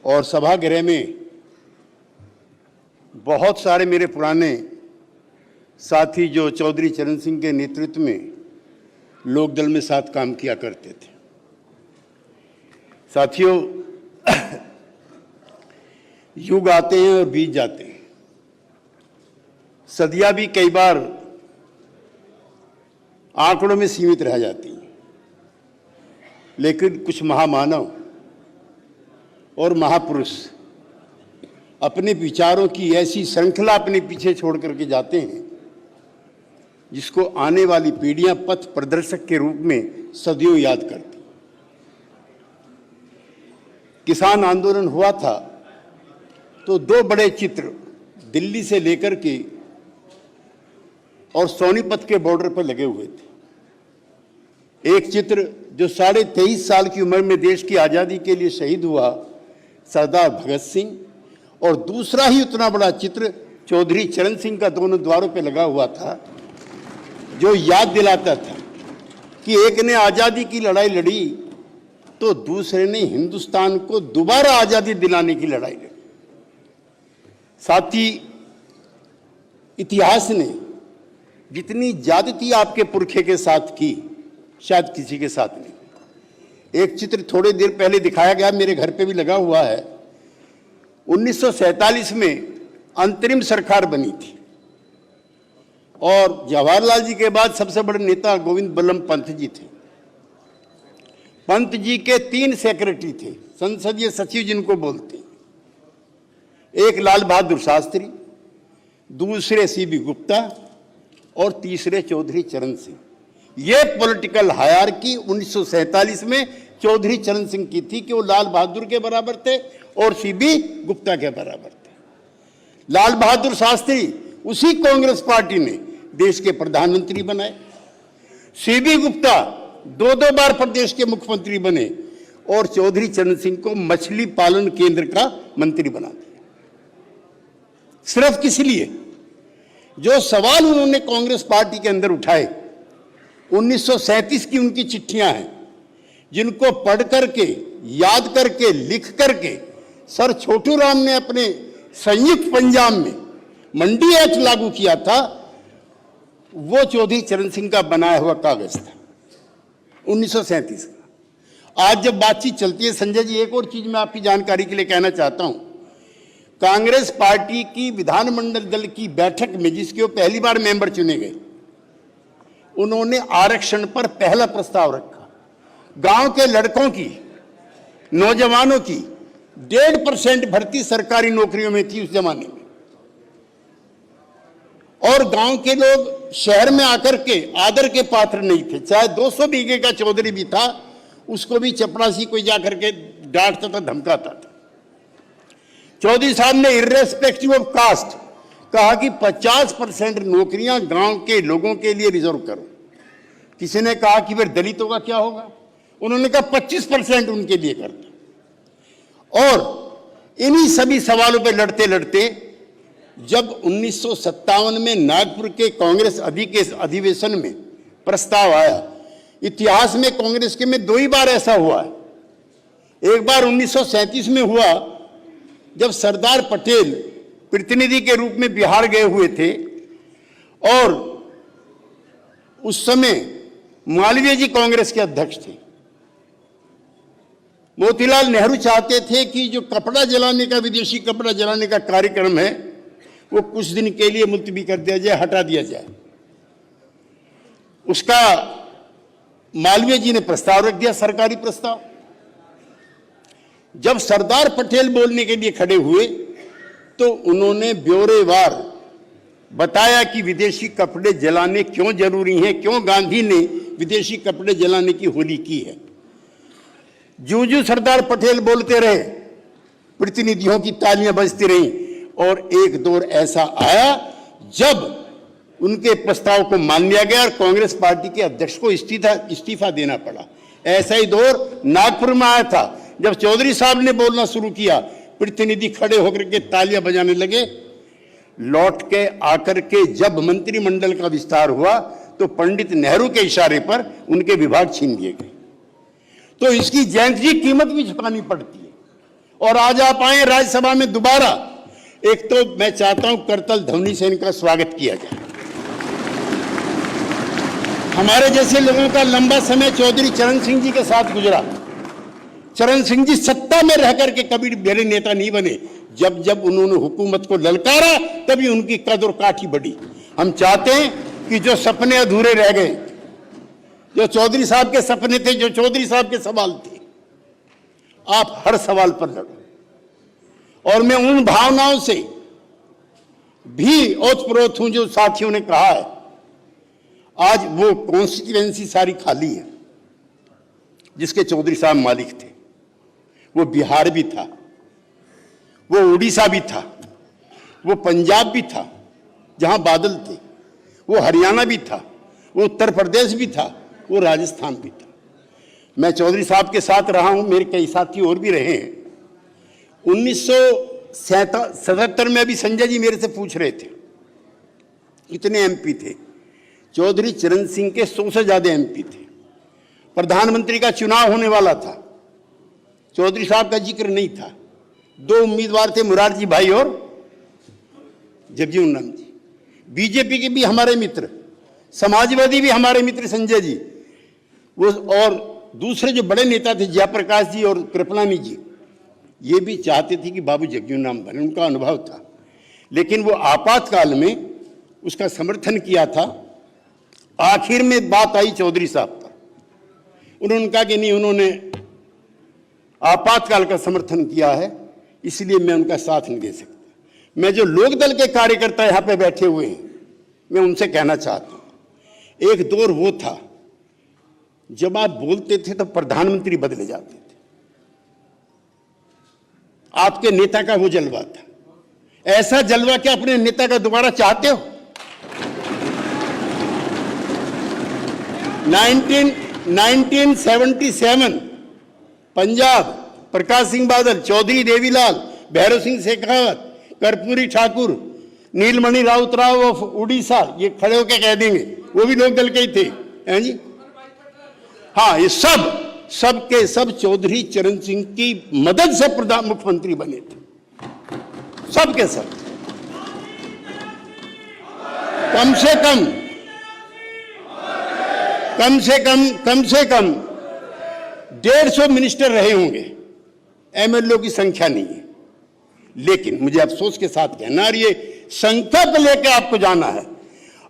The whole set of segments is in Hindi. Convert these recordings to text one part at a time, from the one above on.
और सभागृह में बहुत सारे मेरे पुराने साथी जो चौधरी चरण सिंह के नेतृत्व में लोकदल में साथ काम किया करते थे। साथियों, युग आते हैं और बीत जाते हैं, सदियां भी कई बार आंकड़ों में सीमित रह जाती हैं, लेकिन कुछ महामानव और महापुरुष अपने विचारों की ऐसी श्रृंखला अपने पीछे छोड़ करके जाते हैं जिसको आने वाली पीढ़ियां पथ प्रदर्शक के रूप में सदियों याद करती। किसान आंदोलन हुआ था तो दो बड़े चित्र दिल्ली से लेकर के और सोनीपत के बॉर्डर पर लगे हुए थे। एक चित्र जो 23.5 साल की उम्र में देश की आज़ादी के लिए शहीद हुआ, सरदार भगत सिंह, और दूसरा ही उतना बड़ा चित्र चौधरी चरण सिंह का दोनों द्वारों पे लगा हुआ था, जो याद दिलाता था कि एक ने आज़ादी की लड़ाई लड़ी तो दूसरे ने हिंदुस्तान को दोबारा आज़ादी दिलाने की लड़ाई लड़ी। साथ ही इतिहास ने जितनी ज्यादती आपके पुरखे के साथ की, शायद किसी के साथ नहीं। एक चित्र थोड़ी देर पहले दिखाया गया, मेरे घर पे भी लगा हुआ है। 1947 में अंतरिम सरकार बनी थी और जवाहरलाल जी के बाद सबसे बड़े नेता गोविंद बल्लभ पंत जी थे। पंत जी के 3 सेक्रेटरी थे, संसदीय सचिव जिनको बोलते हैं। एक लाल बहादुर शास्त्री, दूसरे सीबी गुप्ता और तीसरे चौधरी चरण सिंह। ये पॉलिटिकल हायरार्की 1947 में चौधरी चरण सिंह की थी कि वो लाल बहादुर के बराबर थे और सीबी गुप्ता के बराबर थे। लाल बहादुर शास्त्री उसी कांग्रेस पार्टी ने देश के प्रधानमंत्री बनाए। सीबी गुप्ता 2 बार प्रदेश के मुख्यमंत्री बने और चौधरी चरण सिंह को मछली पालन केंद्र का मंत्री बना दिया। सिर्फ किस लिए? जो सवाल उन्होंने कांग्रेस पार्टी के अंदर उठाए, 1937 की उनकी चिट्ठियां हैं, जिनको पढ़ करके, याद करके, लिख करके सर छोटू राम ने अपने संयुक्त पंजाब में मंडी एक्ट लागू किया था, वो चौधरी चरण सिंह का बनाया हुआ कागज था 1937 का। आज जब बातचीत चलती है, संजय जी, एक और चीज मैं आपकी जानकारी के लिए कहना चाहता हूं। कांग्रेस पार्टी की विधानमंडल दल की बैठक में, जिसके वो पहली बार मेंबर चुने गए, उन्होंने आरक्षण पर पहला प्रस्ताव रखा। गांव के लड़कों की, नौजवानों की 1.5% भर्ती सरकारी नौकरियों में थी उस जमाने में, और गांव के लोग शहर में आकर के आदर के पात्र नहीं थे। चाहे 200 बीघे का चौधरी भी था, उसको भी चपरासी कोई जाकर के डांटता था, धमकाता था। चौधरी साहब ने इर्रेस्पेक्टिव ऑफ कास्ट कहा कि 50% नौकरियां गांव के लोगों के लिए रिजर्व करो। किसी ने कहा कि फिर दलितों का क्या होगा? उन्होंने कहा 25% उनके लिए कर दो। और इन्हीं सभी सवालों पे लड़ते लड़ते जब 1957 में नागपुर के कांग्रेस अधिवेशन में प्रस्ताव आया, इतिहास में कांग्रेस के में 2 ही बार ऐसा हुआ है। एक बार 1937 में हुआ जब सरदार पटेल प्रतिनिधि के रूप में बिहार गए हुए थे, और उस समय मालवीय जी कांग्रेस के अध्यक्ष थे। मोतीलाल नेहरू चाहते थे कि जो कपड़ा जलाने का, विदेशी कपड़ा जलाने का कार्यक्रम है, वो कुछ दिन के लिए मुलतवी कर दिया जाए, हटा दिया जाए। उसका मालवीय जी ने प्रस्ताव रख दिया, सरकारी प्रस्ताव। जब सरदार पटेल बोलने के लिए खड़े हुए तो उन्होंने ब्यौरेवार बताया कि विदेशी कपड़े जलाने क्यों जरूरी हैं, क्यों गांधी ने विदेशी कपड़े जलाने की होली की है। जूं सरदार पटेल बोलते रहे, प्रतिनिधियों की तालियां बजती रहीं, और एक दौर ऐसा आया जब उनके प्रस्ताव को मान लिया गया और कांग्रेस पार्टी के अध्यक्ष को इस्तीफा देना पड़ा। ऐसा ही दौर नागपुर में आया था, जब चौधरी साहब ने बोलना शुरू किया, प्रतिनिधि खड़े होकर के तालियां बजाने लगे। लौट के आकर के जब मंत्रिमंडल का विस्तार हुआ तो पंडित नेहरू के इशारे पर उनके विभाग छीन लिए गए। तो इसकी जयंती कीमत भी चुकानी पड़ती है। और आज आप आए राज्यसभा में दोबारा। एक तो मैं चाहता हूं करतल ध्वनि से इनका स्वागत किया जाए। हमारे जैसे लोगों का लंबा समय चौधरी चरण सिंह जी के साथ गुजरा। चरण सिंह जी सत्ता में रह करके कभी मेरे नेता नहीं बने। जब जब उन्होंने हुकूमत को ललकारा तभी उनकी कद और काठी बढ़ी। हम चाहते हैं कि जो सपने अधूरे रह गए, जो चौधरी साहब के सपने थे, जो चौधरी साहब के सवाल थे, आप हर सवाल पर लड़ो। और मैं उन भावनाओं से भी ओतप्रोत हूं जो साथियों ने कहा है। आज वो कॉन्स्टिट्यूएंसी सारी खाली है जिसके चौधरी साहब मालिक थे। वो बिहार भी था, वो उड़ीसा भी था, वो पंजाब भी था जहां बादल थे, वो हरियाणा भी था, वो उत्तर प्रदेश भी था, वो राजस्थान भी था। मैं चौधरी साहब के साथ रहा हूं, मेरे कई साथी और भी रहे हैं। 1977 में अभी संजय जी मेरे से पूछ रहे थे कितने एमपी थे। चौधरी चरण सिंह के 100 से ज्यादा एमपी थे। प्रधानमंत्री का चुनाव होने वाला था, चौधरी साहब का जिक्र नहीं था। 2 उम्मीदवार थे, मुरारजी भाई और जगजीवन राम जी। बीजेपी के भी हमारे मित्र, समाजवादी भी हमारे मित्र संजय जी, वो और दूसरे जो बड़े नेता थे जयप्रकाश जी और कृपलानी जी, ये भी चाहते थे कि बाबू जगजीवन राम बने, उनका अनुभव था। लेकिन वो आपातकाल में उसका समर्थन किया था। आखिर में बात आई चौधरी साहब पर, उन्होंने कहा कि नहीं, उन्होंने आपातकाल का समर्थन किया है, इसलिए मैं उनका साथ नहीं दे सकता। मैं जो लोकदल के कार्यकर्ता यहां पे बैठे हुए हैं, मैं उनसे कहना चाहता हूं, एक दौर वो था जब आप बोलते थे तो प्रधानमंत्री बदले जाते थे। आपके नेता का वो जलवा था। ऐसा जलवा क्या अपने नेता का दोबारा चाहते हो? 1977 पंजाब, प्रकाश सिंह बादल, चौधरी देवीलाल, भैरव सिंह शेखावत, कर्पूरी ठाकुर, नीलमणि राउत राव ऑफ उड़ीसा, ये खड़े होकर कह देंगे वो भी लोकदल के ही थे, हैं जी। हाँ, ये सब के सब चौधरी चरण सिंह की मदद से मुख्यमंत्री बने थे, सब के सब। कम से कम 150 मिनिस्टर रहे होंगे, एमएलए की संख्या नहीं है। लेकिन मुझे अफसोस के साथ कहना, और ये संकल्प लेकर आपको जाना है,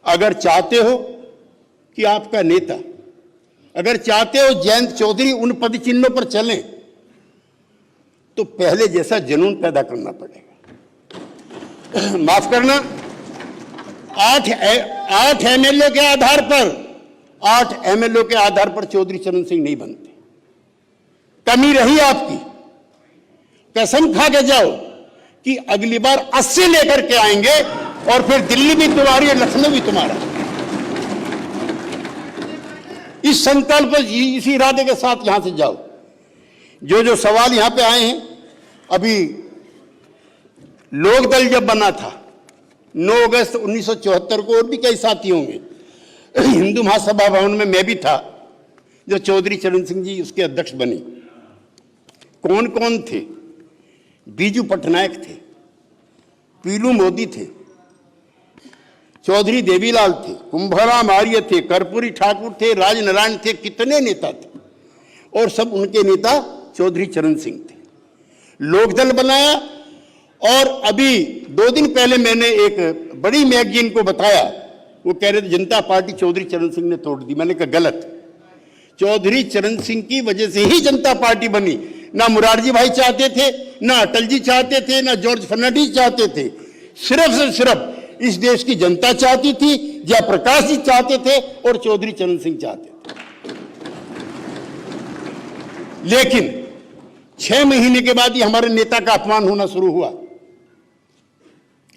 अगर चाहते हो कि आपका नेता, अगर चाहते हो जयंत चौधरी उन पद चिन्हों पर चलें, तो पहले जैसा जुनून पैदा करना पड़ेगा। माफ करना, 8 एमएलए के आधार पर चौधरी चरण सिंह नहीं बनते। कमी रही आपकी। कसम खा के जाओ कि अगली बार 80 लेकर के आएंगे और फिर दिल्ली भी तुम्हारी, लखनऊ भी तुम्हारा। इस संकल्प, इसी इरादे के साथ यहां से जाओ। जो सवाल यहां पे आए हैं, अभी लोकदल जब बना था 9 अगस्त 1974 को, और भी कई साथी होंगे, हिंदू महासभा भवन में मैं भी था जो चौधरी चरण सिंह जी उसके अध्यक्ष बने। कौन कौन थे? बीजू पटनायक थे, पीलू मोदी थे, चौधरी देवीलाल थे, कुंभराम आर्य थे, कर्पूरी ठाकुर थे, राजनारायण थे, कितने नेता थे, और सब उनके नेता चौधरी चरण सिंह थे। लोकदल बनाया, और अभी 2 दिन पहले मैंने एक बड़ी मैगजीन को बताया, वो कह रहे थे जनता पार्टी चौधरी चरण सिंह ने तोड़ दी। मैंने कहा गलत, चौधरी चरण सिंह की वजह से ही जनता पार्टी बनी। ना मुरारजी भाई चाहते थे, ना अटल जी चाहते थे, ना जॉर्ज फर्नांडिस चाहते थे, सिर्फ से सिर्फ इस देश की जनता चाहती थी, जयप्रकाश जी चाहते थे और चौधरी चरण सिंह चाहते थे। लेकिन 6 महीने के बाद ही हमारे नेता का अपमान होना शुरू हुआ,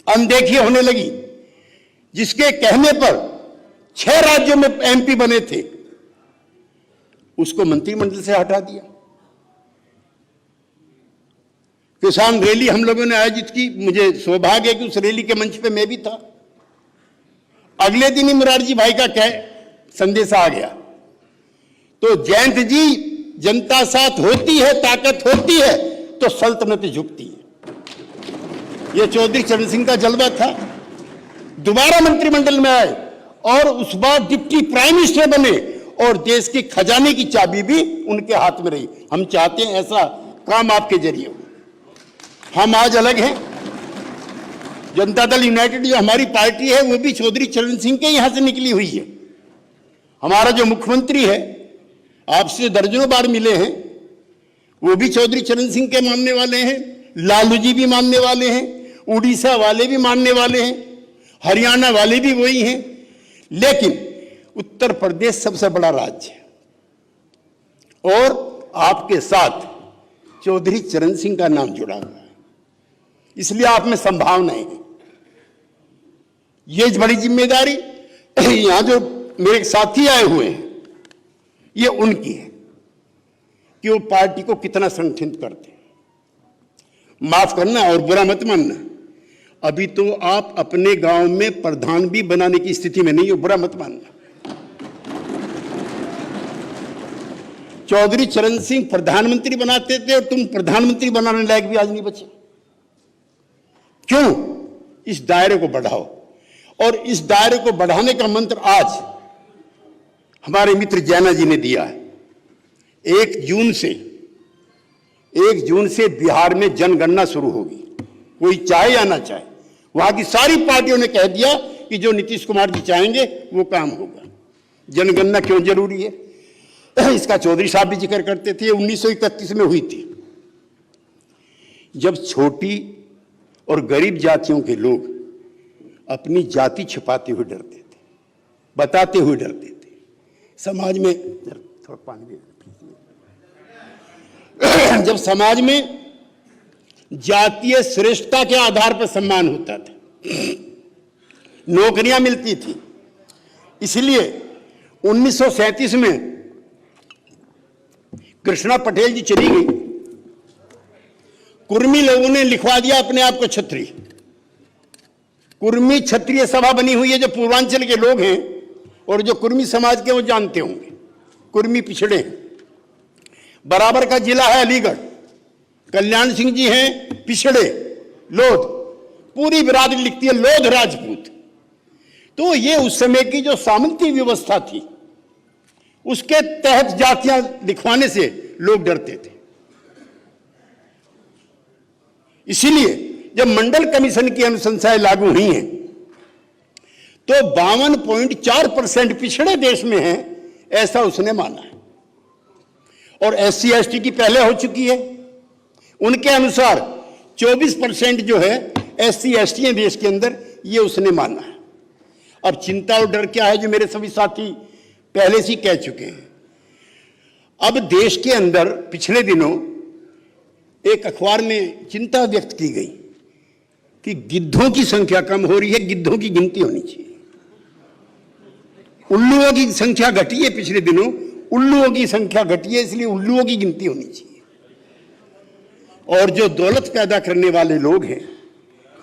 अनदेखी होने लगी। जिसके कहने पर 6 राज्यों में एमपी बने थे, उसको मंत्रिमंडल से हटा दिया। किसान रैली हम लोगों ने आयोजित की, मुझे सौभाग्य है कि उस रैली के मंच पे मैं भी था। अगले दिन ही मुरारजी भाई का संदेश आ गया। तो जयंत जी, जनता साथ होती है, ताकत होती है, तो सल्तनत झुकती है। यह चौधरी चरण सिंह का जलवा था। दोबारा मंत्रिमंडल में आए और उस बार डिप्टी प्राइम मिनिस्टर बने और देश के खजाने की चाबी भी उनके हाथ में रही। हम चाहते हैं ऐसा काम आपके जरिए हो। हम आज अलग हैं। जनता दल यूनाइटेड जो हमारी पार्टी है वो भी चौधरी चरण सिंह के यहां से निकली हुई है। हमारा जो मुख्यमंत्री है, आपसे दर्जनों बार मिले हैं, वो भी चौधरी चरण सिंह के मानने वाले हैं। लालू जी भी मानने वाले हैं, उड़ीसा वाले भी मानने वाले हैं, हरियाणा वाले भी वही हैं। लेकिन उत्तर प्रदेश सबसे बड़ा राज्य है और आपके साथ चौधरी चरण सिंह का नाम जुड़ा हुआ है, इसलिए आप में संभावनाएं हैं। ये बड़ी जिम्मेदारी यहां जो मेरे साथी आए हुए हैं ये उनकी है कि वो पार्टी को कितना संगठित करते हैं। माफ करना और बुरा मत मानना, अभी तो आप अपने गांव में प्रधान भी बनाने की स्थिति में नहीं हो, बुरा मत मानना। चौधरी चरण सिंह प्रधानमंत्री बनाते थे और तुम प्रधानमंत्री बनाने लायक भी आज नहीं बचे। क्यों? इस दायरे को बढ़ाओ। और इस दायरे को बढ़ाने का मंत्र आज हमारे मित्र जैना जी ने दिया है। 1 जून से बिहार में जनगणना शुरू होगी, कोई चाहे या ना चाहे। वहां की सारी पार्टियों ने कह दिया कि जो नीतीश कुमार जी चाहेंगे वो काम होगा। जनगणना क्यों जरूरी है इसका चौधरी साहब भी जिक्र करते थे। 1931 में हुई थी, जब छोटी और गरीब जातियों के लोग अपनी जाति छिपाते हुए डरते थे, बताते हुए डरते थे। समाज में थोड़ा पानी दे, जब समाज में जातीय श्रेष्ठता के आधार पर सम्मान होता था, नौकरियां मिलती थी। इसलिए 1937 में कृष्णा पटेल जी चली गई, कुर्मी लोगों ने लिखवा दिया अपने आप को छत्री। कुर्मी क्षत्रिय सभा बनी हुई है। जो पूर्वांचल के लोग हैं और जो कुर्मी समाज के वो जानते होंगे, कुर्मी पिछड़े हैं। बराबर का जिला है अलीगढ़, कल्याण सिंह जी हैं पिछड़े, लोध, पूरी बिरादरी लिखती है लोध राजपूत। तो ये उस समय की जो सामंती व्यवस्था थी उसके तहत जातियां लिखवाने से लोग डरते थे। इसीलिए जब मंडल कमीशन की अनुशंसाएं लागू हुई हैं तो 52.4% पिछड़े देश में हैं, ऐसा उसने माना है। और SC ST की पहले हो चुकी है। उनके अनुसार 24% जो है SC ST है देश के अंदर, ये उसने माना है। अब चिंता और डर क्या है, जो मेरे सभी साथी पहले से कह चुके हैं। अब देश के अंदर पिछले दिनों एक अखबार में चिंता व्यक्त की गई कि गिद्धों की संख्या कम हो रही है, गिद्धों की गिनती होनी चाहिए। उल्लुओं की संख्या घटी है, पिछले दिनों उल्लुओं की संख्या घटी है, इसलिए उल्लुओं की गिनती होनी चाहिए। और जो दौलत पैदा करने वाले लोग हैं,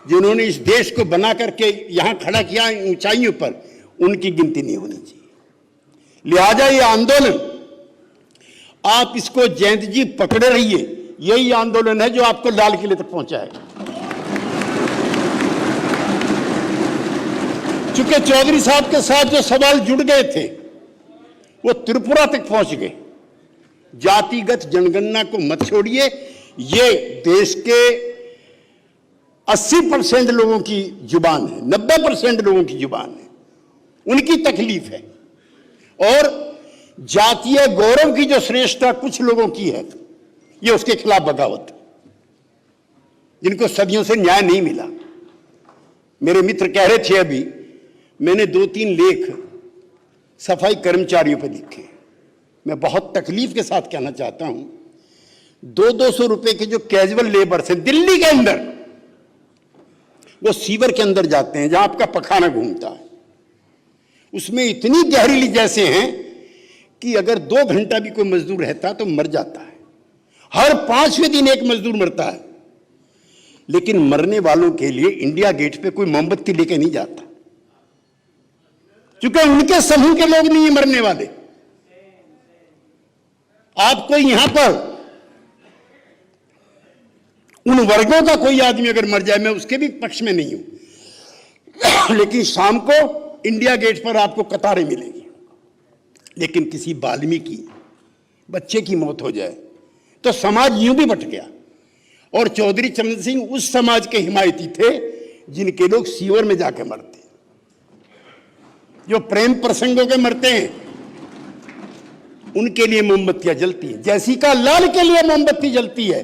जिन्होंने इस देश को बना करके यहां खड़ा किया ऊंचाइयों पर, उनकी गिनती नहीं होनी चाहिए। लिहाजा ये आंदोलन, आप इसको जयंत जी पकड़े रहिए, यही आंदोलन है जो आपको लाल किले तक पहुंचाएगा। चूंकि चौधरी साहब के साथ जो सवाल जुड़ गए थे वो त्रिपुरा तक पहुंच गए। जातिगत जनगणना को मत छोड़िए, ये देश के 80% लोगों की जुबान है, 90% लोगों की जुबान है, उनकी तकलीफ है। और जातीय गौरव की जो श्रेष्ठता कुछ लोगों की है, ये उसके खिलाफ बगावत, जिनको सदियों से न्याय नहीं मिला। मेरे मित्र कह रहे थे अभी, मैंने 2-3 लेख सफाई कर्मचारियों पर लिखे। मैं बहुत तकलीफ के साथ कहना चाहता हूं, 200 रुपए के जो कैजुअल लेबर्स हैं दिल्ली के अंदर, वो सीवर के अंदर जाते हैं जहां आपका पखाना घूमता है, उसमें इतनी जहरीली जैसे हैं कि अगर 2 घंटा भी कोई मजदूर रहता तो मर जाता है। हर 5वें दिन एक मजदूर मरता है। लेकिन मरने वालों के लिए इंडिया गेट पे कोई मोमबत्ती लेके नहीं जाता, क्योंकि उनके समूह के लोग नहीं मरने वाले। आपको यहां पर उन वर्गों का कोई आदमी अगर मर जाए, मैं उसके भी पक्ष में नहीं हूं, लेकिन शाम को इंडिया गेट पर आपको कतारें मिलेंगी। लेकिन किसी वाल्मीकि बच्चे की मौत हो जाए तो समाज यूं भी बट गया। और चौधरी चरण सिंह उस समाज के हिमायती थे जिनके लोग सीवर में जाके मरते, जो प्रेम प्रसंगों के मरते हैं, उनके लिए मोमबत्तियां जलती हैं। जैसिका लाल के लिए मोमबत्ती जलती है,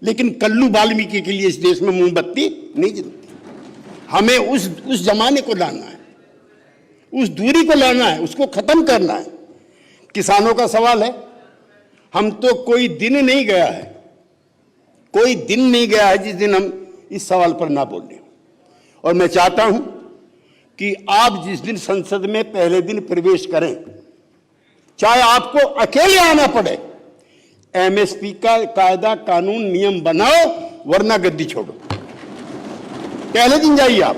लेकिन कल्लू वाल्मीकि के लिए इस देश में मोमबत्ती नहीं जलती। हमें उस जमाने को लाना है, उस दूरी को लाना है, उसको खत्म करना है। किसानों का सवाल है, हम तो कोई दिन नहीं गया है, कोई दिन नहीं गया है जिस दिन हम इस सवाल पर ना बोलें। और मैं चाहता हूं कि आप जिस दिन संसद में पहले दिन प्रवेश करें, चाहे आपको अकेले आना पड़े, एमएसपी का कायदा कानून नियम बनाओ, वरना गद्दी छोड़ो। पहले दिन जाइए आप,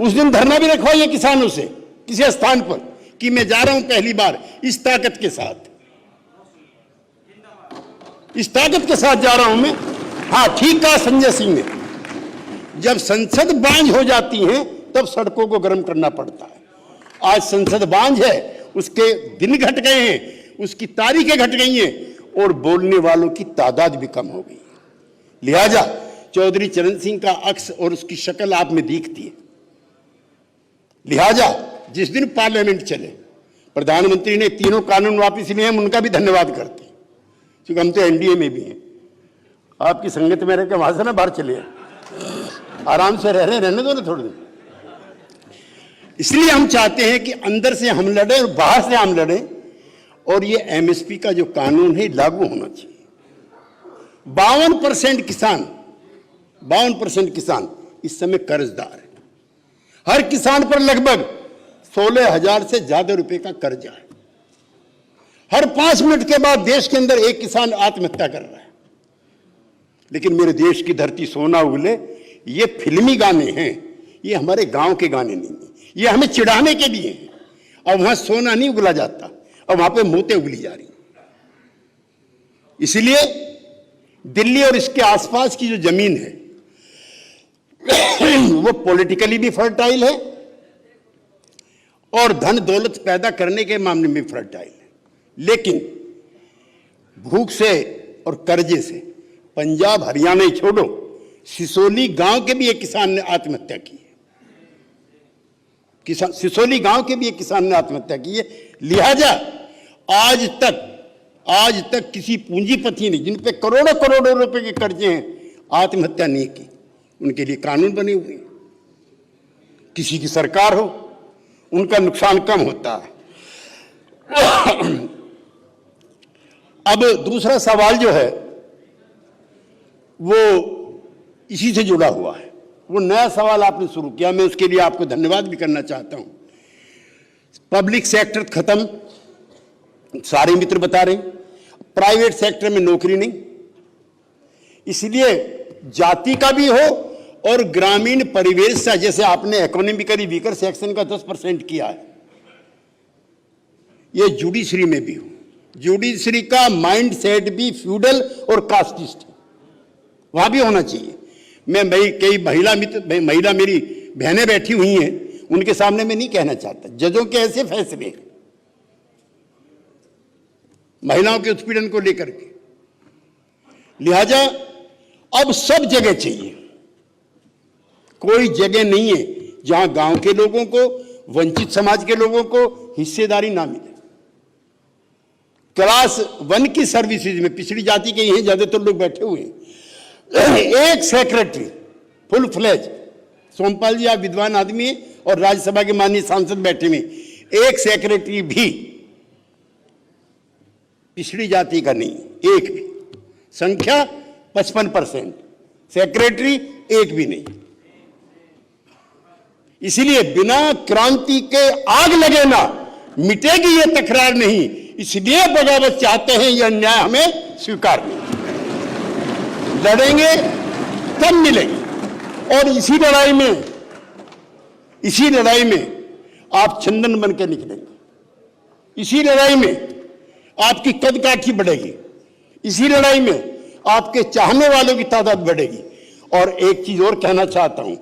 उस दिन धरना भी रखवाइए किसानों से किसी स्थान पर कि मैं जा रहा हूं पहली बार इस ताकत के साथ, इस ताकत के साथ जा रहा हूं मैं। हां, ठीक कहा संजय सिंह ने, जब संसद बांझ हो जाती है तब सड़कों को गर्म करना पड़ता है। आज संसद बांझ है, उसके दिन घट गए हैं, उसकी तारीखें घट गई हैं और बोलने वालों की तादाद भी कम हो गई। लिहाजा चौधरी चरण सिंह का अक्स और उसकी शक्ल आप में दिखती है। लिहाजा जिस दिन पार्लियामेंट चले, प्रधानमंत्री ने तीनों कानून वापस लिए, हम उनका भी धन्यवाद करते हैं, क्योंकि हम तो एनडीए में भी हैं। आपकी संगत में रह के वहां से ना बाहर चले, आराम से रहने दो ना थोड़ी देर। इसलिए हम चाहते हैं कि अंदर से हम लड़ें और बाहर से हम लड़ें, और ये एमएसपी का जो कानून है लागू होना चाहिए। 52% किसान इस समय कर्जदार है। हर किसान पर लगभग 16,000 से ज्यादा रुपए का कर्जा है। हर 5 मिनट के बाद देश के अंदर एक किसान आत्महत्या कर रहा है। लेकिन मेरे देश की धरती सोना उगले, ये फिल्मी गाने हैं, ये हमारे गांव के गाने नहीं हैं, ये हमें चिढ़ाने के लिए हैं। अब वहां सोना नहीं उगला जाता, अब वहां पे मोतें उगली जा रही। इसलिए दिल्ली और इसके आसपास की जो जमीन है वो पॉलिटिकली भी फर्टाइल है और धन दौलत पैदा करने के मामले में फर्टाइल है। लेकिन भूख से और कर्जे से पंजाब हरियाणा ही छोड़ो, सिसोली गांव के भी एक किसान ने आत्महत्या की है। सिसोली गांव के भी एक किसान ने आत्महत्या की है। लिहाजा आज तक किसी पूंजीपति ने, जिन पे करोड़ों करोड़ों रुपए के कर्जे हैं, आत्महत्या नहीं की। उनके लिए कानून बने हुए हैं। किसी की सरकार हो, उनका नुकसान कम होता है। अब दूसरा सवाल जो है वो इसी से जुड़ा हुआ है। वो नया सवाल आपने शुरू किया, मैं उसके लिए आपको धन्यवाद भी करना चाहता हूं। पब्लिक सेक्टर खत्म, सारे मित्र बता रहे हैं, प्राइवेट सेक्टर में नौकरी नहीं, इसलिए जाति का भी हो और ग्रामीण परिवेश से, जैसे आपने इकोनॉमिकली वीकर सेक्शन का 10% किया है, ये जुडिशरी में भी हो। जुडिशरी का माइंड सेट भी फ्यूडल और कास्टिस्ट, वहां भी होना चाहिए। मैं कई महिला मेरी बहनें बैठी हुई हैं, उनके सामने मैं नहीं कहना चाहता, जजों के ऐसे फैसले महिलाओं के उत्पीड़न को लेकर के। लिहाजा अब सब जगह चाहिए, कोई जगह नहीं है जहां गांव के लोगों को, वंचित समाज के लोगों को हिस्सेदारी ना मिले। क्लास 1 की सर्विसेज में पिछड़ी जाति के ही ज्यादातर लोग बैठे हुए हैं। एक सेक्रेटरी फुल फ्लेज, सोमपाल जी आप विद्वान आदमी हैं और राज्यसभा के माननीय सांसद बैठे हुए, एक सेक्रेटरी भी पिछड़ी जाति का नहीं, एक भी। संख्या 55%, सेक्रेटरी एक भी नहीं। इसीलिए बिना क्रांति के आग लगे ना मिटेगी ये तकरार नहीं, इसलिए बगावत चाहते हैं, यह अन्याय हमें स्वीकार नहीं। लड़ेंगे तब मिलेंगे। और इसी लड़ाई में आप चंदन बन के निकलेंगे। इसी लड़ाई में आपकी कद काठी बढ़ेगी। इसी लड़ाई में आपके चाहने वालों की तादाद बढ़ेगी। और एक चीज और कहना चाहता हूं,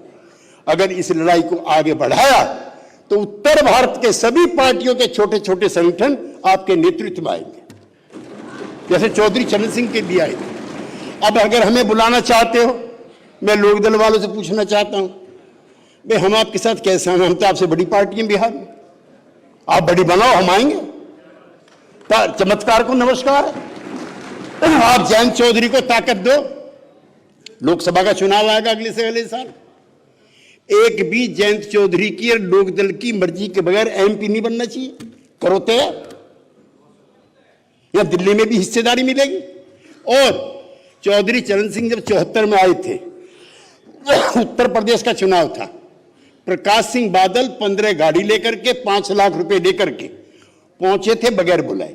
अगर इस लड़ाई को आगे बढ़ाया तो उत्तर भारत के सभी पार्टियों के छोटे छोटे संगठन आपके नेतृत्व में आएंगे, जैसे चौधरी चरण सिंह के भी आए थे। अब अगर हमें बुलाना चाहते हो, मैं लोकदल वालों से पूछना चाहता हूं, भाई हम आपके साथ कैसे हैं? हम तो आपसे बड़ी पार्टी हैं बिहार में, आप बड़ी बनाओ, हम आएंगे। चमत्कार को नमस्कार। आप जयंत चौधरी को ताकत दो, लोकसभा का चुनाव आएगा अगले से अगले साल, एक भी जयंत चौधरी की और लोकदल की मर्जी के बगैर एमपी नहीं बनना चाहिए। करो तैयार, या दिल्ली में भी हिस्सेदारी मिलेगी। और चौधरी चरण सिंह जब 74 में आए थे, उत्तर प्रदेश का चुनाव था, प्रकाश सिंह बादल 15 गाड़ी लेकर के 5 लाख रुपए लेकर के पहुंचे थे बगैर बुलाए।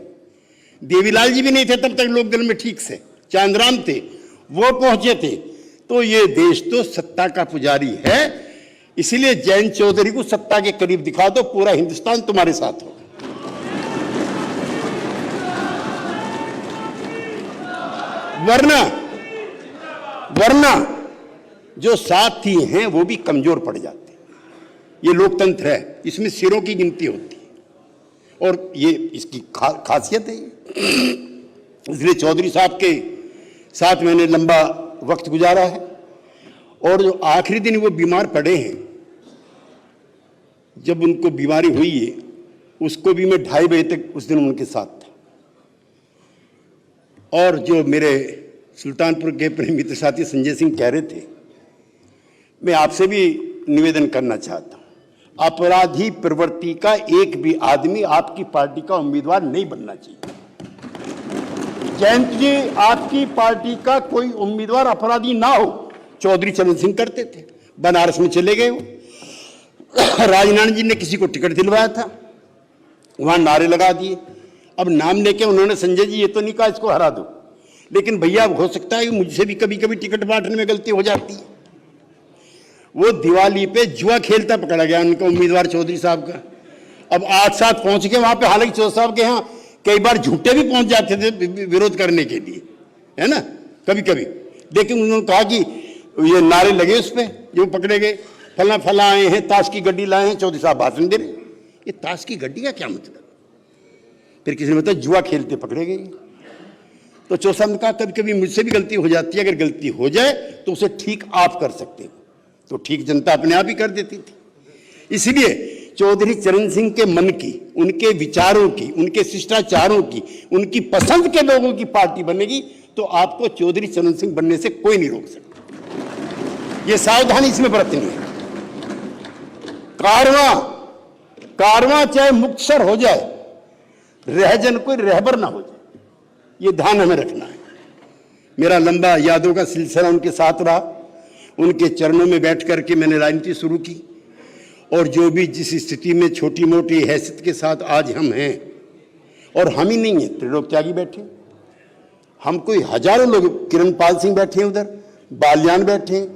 देवीलाल जी भी नहीं थे तब तक लोकदल में ठीक से, चांदराम थे, वो पहुंचे थे। तो ये देश तो सत्ता का पुजारी है, इसलिए जयंत चौधरी को सत्ता के करीब दिखा दो, पूरा हिंदुस्तान तुम्हारे साथ हो। वरना जो साथी हैं वो भी कमजोर पड़ जाते हैं। ये लोकतंत्र है, इसमें सिरों की गिनती होती है और ये इसकी खासियत है। इसलिए चौधरी साहब के साथ मैंने लंबा वक्त गुजारा है और जो आखिरी दिन वो बीमार पड़े हैं, जब उनको बीमारी हुई है, उसको भी मैं 2:30 बजे तक उस दिन उनके साथ था। और जो मेरे सुल्तानपुर के प्रेम मित्र साथी संजय सिंह कह रहे थे, मैं आपसे भी निवेदन करना चाहता हूं, अपराधी प्रवृत्ति का एक भी आदमी आपकी पार्टी का उम्मीदवार नहीं बनना चाहिए। जयंत जी, आपकी पार्टी का कोई उम्मीदवार अपराधी ना हो। चौधरी चरण सिंह करते थे, बनारस में चले गए वो। राजनारायण जी ने किसी को टिकट दिलवाया था, वहां नारे लगा दिए। अब नाम लेके उन्होंने संजय जी ये तो नहीं कहा इसको हरा दो, लेकिन भैया हो सकता है मुझसे भी कभी कभी टिकट बांटने में गलती हो जाती है। वो दिवाली पे जुआ खेलता पकड़ा गया उनका उम्मीदवार चौधरी साहब का। अब 8-7 पहुंच गए वहां पे, हालांकि चौधरी साहब के यहाँ कई बार झूठे भी पहुंच जाते थे विरोध करने के लिए, है ना, कभी कभी। लेकिन उन्होंने कहा कि ये नारे लगे उस पर, जो पकड़े गए, फला फला आए हैं, ताश की गड्डी लाए हैं, चौधरी साहब भाषण दे रहे। ये ताश की गड्डी का क्या मतलब? फिर किसी ने बताया जुआ खेलते पकड़े गए। तो चौधरी साहब ने कहा कभी कभी मुझसे भी गलती हो जाती है, अगर गलती हो जाए तो उसे ठीक आप कर सकते हो। तो ठीक जनता अपने आप ही कर देती थी। इसलिए चौधरी चरण सिंह के मन की, उनके विचारों की, उनके शिष्टाचारों की, उनकी पसंद के लोगों की पार्टी बनेगी तो आपको चौधरी चरण सिंह बनने से कोई नहीं रोक सकता। ये सावधानी इसमें बरतनी है। कारवां चाहे मुक्तसर हो जाए, रहजन कोई रहबर ना हो जाए, ये ध्यान हमें रखना है। मेरा लंबा यादों का सिलसिला उनके साथ रहा, उनके चरणों में बैठ करके मैंने राजनीति शुरू की। और जो भी जिस स्थिति में छोटी मोटी हैसियत के साथ आज हम हैं, और हम ही नहीं हैं, त्रिलोक त्यागी बैठे, हम कोई हजारों लोग, किरण पाल सिंह बैठे हैं उधर, बाल्यान बैठे हैं,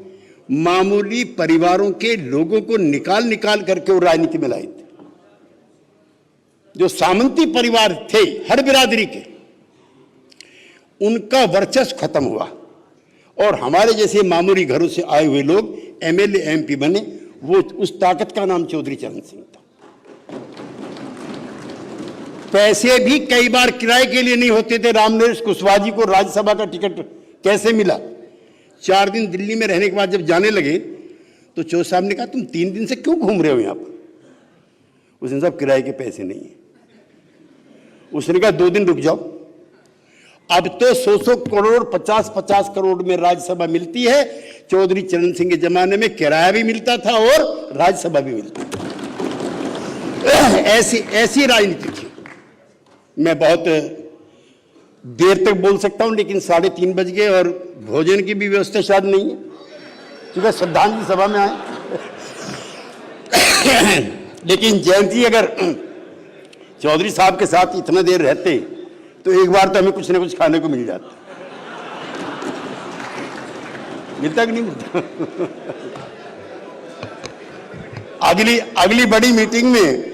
मामूली परिवारों के लोगों को निकाल निकाल करके वो राजनीति में लाए थे। जो सामंती परिवार थे हर बिरादरी के, उनका वर्चस्व खत्म हुआ और हमारे जैसे मामूली घरों से आए हुए लोग एमएलए एमपी बने। वो उस ताकत का नाम चौधरी चरण सिंह था। पैसे भी कई बार किराए के लिए नहीं होते थे। रामनरेश कुशवाहा जी को राज्यसभा का टिकट कैसे मिला? 4 दिन दिल्ली में रहने के बाद जब जाने लगे तो चौधरी साहब ने कहा तुम 3 दिन से क्यों घूम रहे हो यहां पर? उसने साहब किराए के पैसे नहीं है। उसने कहा 2 दिन रुक जाओ। अब तो 100 करोड़ 50 करोड़ में राज्यसभा मिलती है। चौधरी चरण सिंह के जमाने में किराया भी मिलता था और राज्यसभा भी मिलती थी। ऐसी राजनीति थी। मैं बहुत देर तक बोल सकता हूं, लेकिन 3:30 बज गए और भोजन की भी व्यवस्था शायद नहीं है, क्योंकि श्रद्धांजलि सभा में आए। लेकिन जयंती अगर चौधरी साहब के साथ इतना देर रहते तो एक बार तो हमें कुछ ना कुछ खाने को मिल जाता। मिलता कि नहीं मिलता? अगली बड़ी मीटिंग में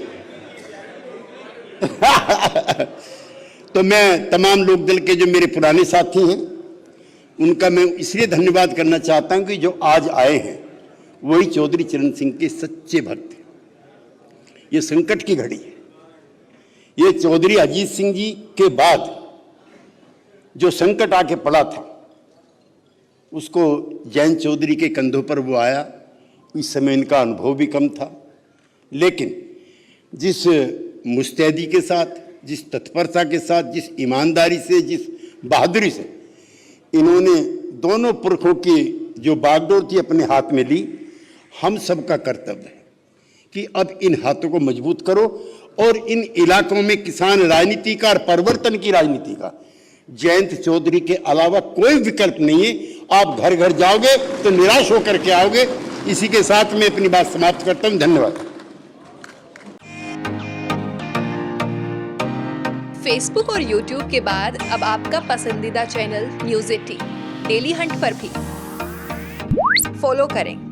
तो मैं तमाम लोकदल के जो मेरे पुराने साथी हैं, उनका मैं इसलिए धन्यवाद करना चाहता हूं कि जो आज आए हैं वही चौधरी चरण सिंह के सच्चे भक्त हैं। ये संकट की घड़ी है। ये चौधरी अजीत सिंह जी के बाद जो संकट आके पड़ा था उसको जयंत चौधरी के कंधों पर वो आया। इस समय इनका अनुभव भी कम था, लेकिन जिस मुस्तैदी के साथ, जिस तत्परता के साथ, जिस ईमानदारी से, जिस बहादुरी से इन्होंने दोनों पुरखों की जो बागडोर थी अपने हाथ में ली, हम सबका कर्तव्य है कि अब इन हाथों को मजबूत करो और इन इलाकों में किसान राजनीति का और परिवर्तन की राजनीति का जयंत चौधरी के अलावा कोई विकल्प नहीं है। आप घर घर जाओगे तो निराश होकर के आओगे। इसी के साथ मैं अपनी बात समाप्त करता हूं। धन्यवाद। फेसबुक और यूट्यूब के बाद अब आपका पसंदीदा चैनल न्यूज़ 18 डेली हंट पर भी फॉलो करें।